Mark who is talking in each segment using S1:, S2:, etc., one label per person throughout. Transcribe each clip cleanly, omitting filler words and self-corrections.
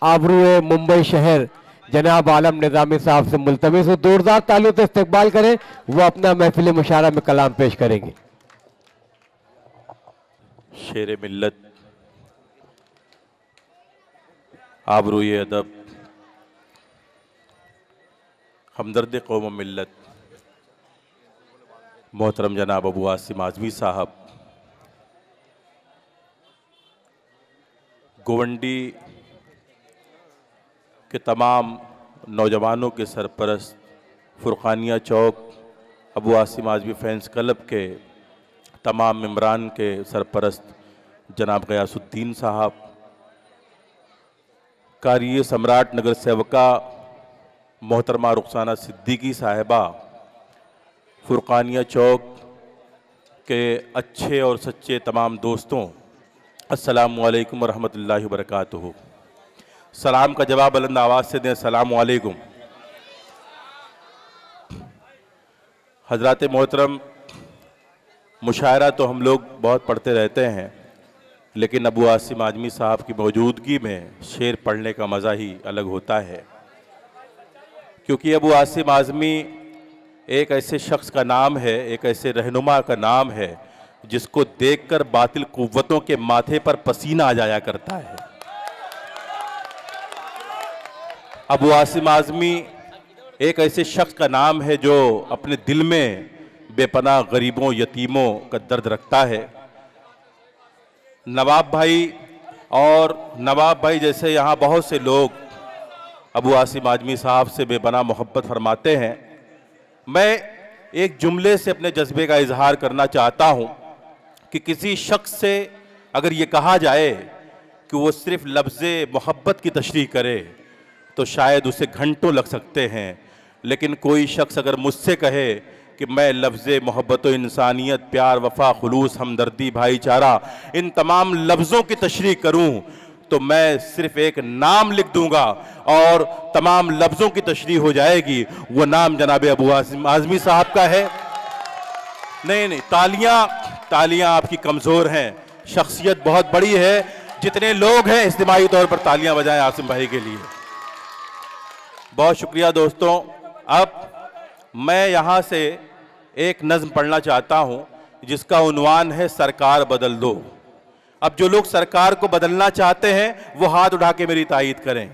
S1: आबरूए मुंबई शहर जनाब आलम निजामी साहब से मुल्तमिस हो जोरदार तालियों से इस्तकबाल करें। वो अपना महफिल मुशारा में कलाम पेश करेंगे।
S2: शेर मिल्लत, आबरूए अदब, हमदर्द कौम मिल्लत, मोहतरम जनाब अबू आसिम आज़मी साहब, गोवंडी के तमाम नौजवानों के सरपरस्त, फुरकानिया चौक अबू आसिम आज़मी फैंस क्लब के तमाम मेम्बरान के सरपरस्त जनाब गयासुद्दीन साहब, कारी सम्राट नगर सेवका मोहतरमा रुखसाना सिद्दीकी साहिबा, फुरकानिया चौक के अच्छे और सच्चे तमाम दोस्तों, अस्सलामु अलैकुम वरहमतुल्लाहि वबरकातुहू। सलाम का जवाब बुलंद आवाज़ से दें, अस्सलामु अलैकुम। हज़रात मोहतरम, मुशायरा तो हम लोग बहुत पढ़ते रहते हैं, लेकिन अबू आसिम आज़मी साहब की मौजूदगी में शेर पढ़ने का मज़ा ही अलग होता है, क्योंकि अबू आसिम आज़मी एक ऐसे शख्स का नाम है, एक ऐसे रहनुमा का नाम है जिसको देखकर बातिल कुव्वतों के माथे पर पसीना आ जाया करता है। अबू आसिम आज़मी एक ऐसे शख्स का नाम है जो अपने दिल में बेपनाह गरीबों यतीमों का दर्द रखता है। नवाब भाई और नवाब भाई जैसे यहाँ बहुत से लोग अबू आसिम आज़मी साहब से बेपनाह मोहब्बत फरमाते हैं। मैं एक जुमले से अपने जज्बे का इजहार करना चाहता हूँ कि किसी शख्स से अगर ये कहा जाए कि वो सिर्फ लफ्ज़े मोहब्बत की तशरीह करे तो शायद उसे घंटों लग सकते हैं, लेकिन कोई शख्स अगर मुझसे कहे कि मैं लफ्ज़े मोहब्बत इंसानियत, प्यार, वफ़ा, खुलूस, हमदर्दी, भाईचारा, इन तमाम लफ्ज़ों की तशरीह करूं तो मैं सिर्फ एक नाम लिख दूंगा और तमाम लफ्ज़ों की तशरीह हो जाएगी। वो नाम जनाब अबू आसिम आज़मी साहब का है। नहीं, तालियां आपकी कमज़ोर हैं, शख्सियत बहुत बड़ी है। जितने लोग हैं इज्तिमाई तौर पर तालियां बजाएं आसिम भाई के लिए। बहुत शुक्रिया दोस्तों। अब मैं यहाँ से एक नज़्म पढ़ना चाहता हूँ जिसका उन्वान है सरकार बदल दो। अब जो लोग सरकार को बदलना चाहते हैं वो हाथ उठा के मेरी तायीद करें,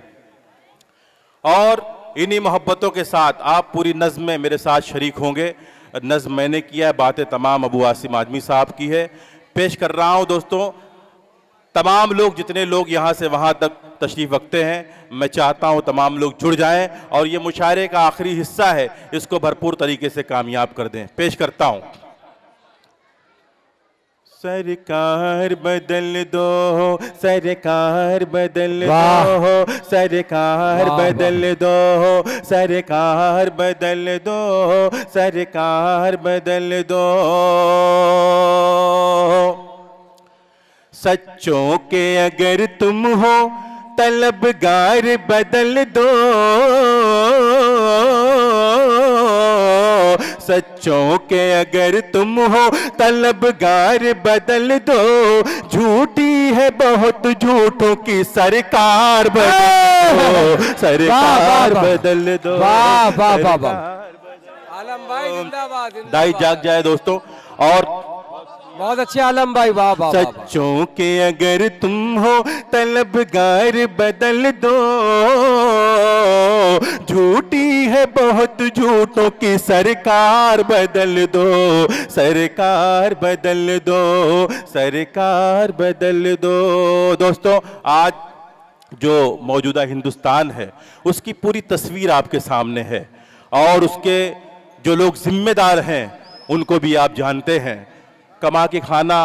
S2: और इन्हीं मोहब्बतों के साथ आप पूरी नज़्म में मेरे साथ शरीक होंगे। नज़्म मैंने किया है, बातें तमाम अबू आसिम आज़मी साहब की है। पेश कर रहा हूँ दोस्तों, तमाम लोग जितने लोग यहाँ से वहाँ तक तशरीफ़ रखते हैं, मैं चाहता हूँ तमाम लोग जुड़ जाएं और ये मुशायरे का आखिरी हिस्सा है, इसको भरपूर तरीके से कामयाब कर दें। पेश करता हूँ। सरकार बदल दो, सरकार बदल दो, सरकार बदल दो, सरकार बदल दो, सरकार बदल दो। सच्चों के अगर तुम हो तलबगार बदल दो, सच्चों के अगर तुम हो तलबगार बदल दो। झूठी है बहुत झूठों की सरकार बदल दो, सरकार बदल दो।
S1: वाह वाह वाह वाह, आलम भाई जिंदाबाद।
S2: दाई जाग जाए दोस्तों। और
S1: बहुत अच्छे आलम भाई, वाह वाह।
S2: सच्चों के अगर तुम हो तलबगार बदल दो, झूठी है बहुत झूठों की सरकार बदल दो, सरकार बदल दो, सरकार बदल दो। दोस्तों, आज जो मौजूदा हिंदुस्तान है उसकी पूरी तस्वीर आपके सामने है, और उसके जो लोग जिम्मेदार हैं उनको भी आप जानते हैं। कमा के खाना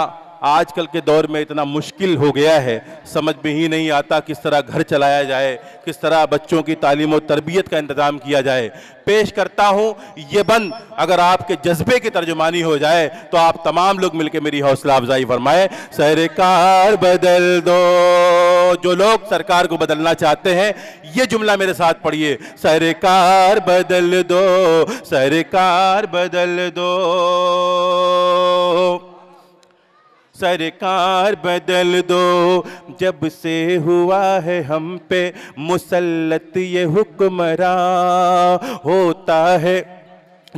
S2: आजकल के दौर में इतना मुश्किल हो गया है, समझ में ही नहीं आता किस तरह घर चलाया जाए, किस तरह बच्चों की तालीम और तरबियत का इंतज़ाम किया जाए। पेश करता हूँ ये बंद, अगर आपके जज्बे की तर्जुमानी हो जाए तो आप तमाम लोग मिलकर मेरी हौसला अफजाई फरमाए। सरकार बदल दो। जो लोग सरकार को बदलना चाहते हैं ये जुमला मेरे साथ पढ़िए, सरकार बदल दो, सरकार बदल दो। सरकार बदल दो। जब से हुआ है हम पे मुसल्लत ये हुक्मरान, होता है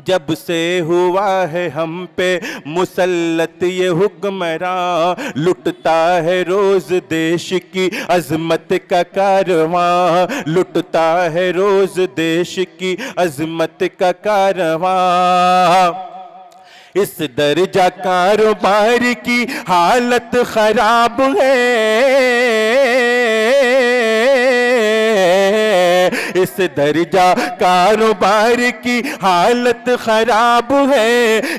S2: जब से हुआ है हम पे मुसल्लत ये हुक्मरान, लुटता है रोज देश की अजमत का कारवां, लुटता है रोज देश की अजमत का कारवां। इस दर्जा कारोबार की हालत खराब है, इस दर्जा कारोबार की हालत खराब है,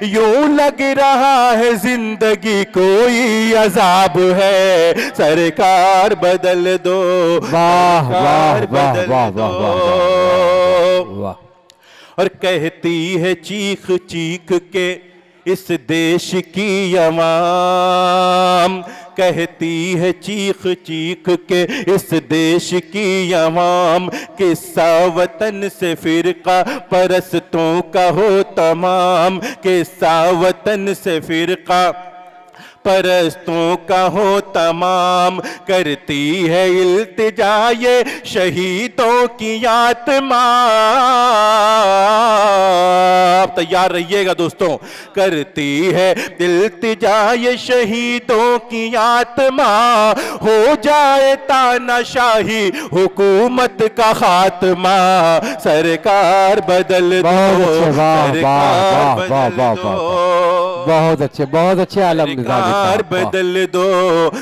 S2: यूं लग रहा है जिंदगी कोई अजाब है। सरकार बदल दो, सरकार बदल दो। और कहती है चीख चीख के इस देश की अवाम, कहती है चीख चीख के इस देश की अवाम, किस्सा वतन से फिरका परस्तों का हो तमाम, किस्सा वतन से फिरका परस्तों का हो तमाम। करती है इल्तिजा ये शहीदों की आत्मा, आप तैयार रहिएगा दोस्तों। करती है इल्तिजा ये शहीदों की आत्मा, हो जाए तानाशाही हुकूमत का खात्मा। सरकार बदल दो, सरकार बदल दो।
S1: बहुत अच्छे आलम निज़ामी साहब।
S2: सरकार बदल दो,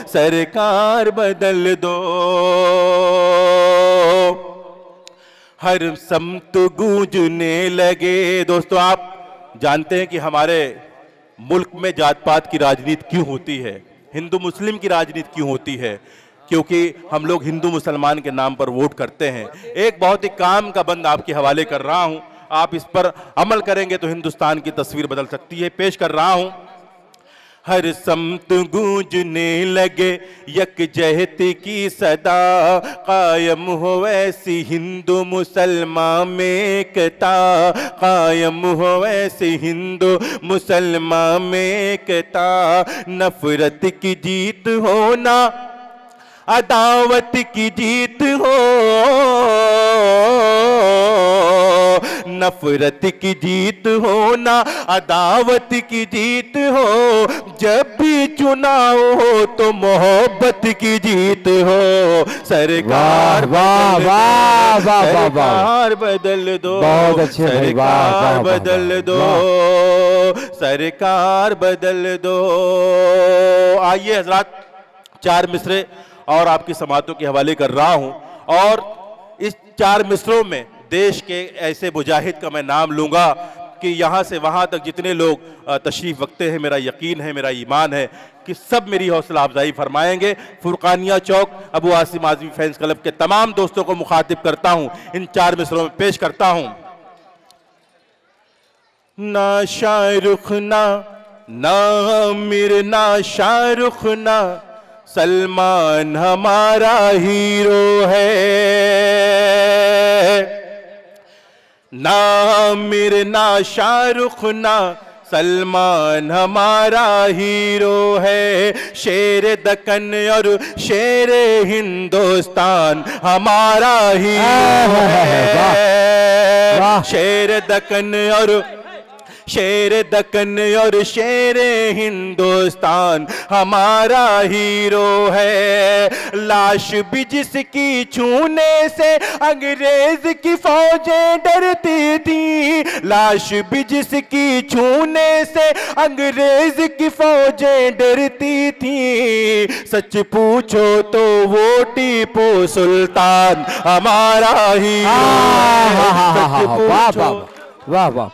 S2: सरकार बदल दो। हर समत गूंजने लगे। दोस्तों आप जानते हैं कि हमारे मुल्क में जात पात की राजनीति क्यों होती है, हिंदू मुस्लिम की राजनीति क्यों होती है? क्योंकि हम लोग हिंदू मुसलमान के नाम पर वोट करते हैं। एक बहुत ही काम का बंद आपके हवाले कर रहा हूं, आप इस पर अमल करेंगे तो हिंदुस्तान की तस्वीर बदल सकती है। पेश कर रहा हूं। हर समत गूंजने लगे यकजहती की सदा, कायम हो ऐसी हिंदू मुसलमान में एकता, कायम हो ऐसी हिंदू मुसलमान में एकता। नफरत की जीत हो ना अदावत की जीत हो, नफरत की जीत हो ना अदावत की जीत हो। जब भी चुनाव हो तो मोहब्बत की जीत हो। सरकार सरकार बदल दो,
S1: बहुत अच्छे,
S2: सरकार बदल दो, सरकार बदल दो। आइए हजरात, चार मिसरे और आपकी समातों के हवाले कर रहा हूं, और इस चार मिसरों में देश के ऐसे मुजाहिद का मैं नाम लूंगा कि यहाँ से वहाँ तक जितने लोग तशरीफ़ रखते हैं, मेरा यकीन है, मेरा ईमान है कि सब मेरी हौसला अफजाई फरमाएंगे। फुरकानिया चौक अबू आसिम आज़मी फैंस क्लब के तमाम दोस्तों को मुखातिब करता हूँ, इन चार मिसरों में पेश करता हूँ। ना शाहरुख ना आमिर ना शाहरुख ना सलमान हमारा हीरो है, ना आमिर ना शाहरुख ना सलमान हमारा हीरो है। शेर दक्कन और शेर हिंदुस्तान हमारा हीरो है। शेर दक्कन और शेर दक्कन और शेर हिंदुस्तान हमारा हीरो है। लाश भी जिसकी छूने से अंग्रेज की फौजें डरती थी, लाश भी जिसकी छूने से अंग्रेज की फौजें डरती थी। सच पूछो तो वो टीपू सुल्तान हमारा हीरो है। सच पूछो,
S1: वाह वाह,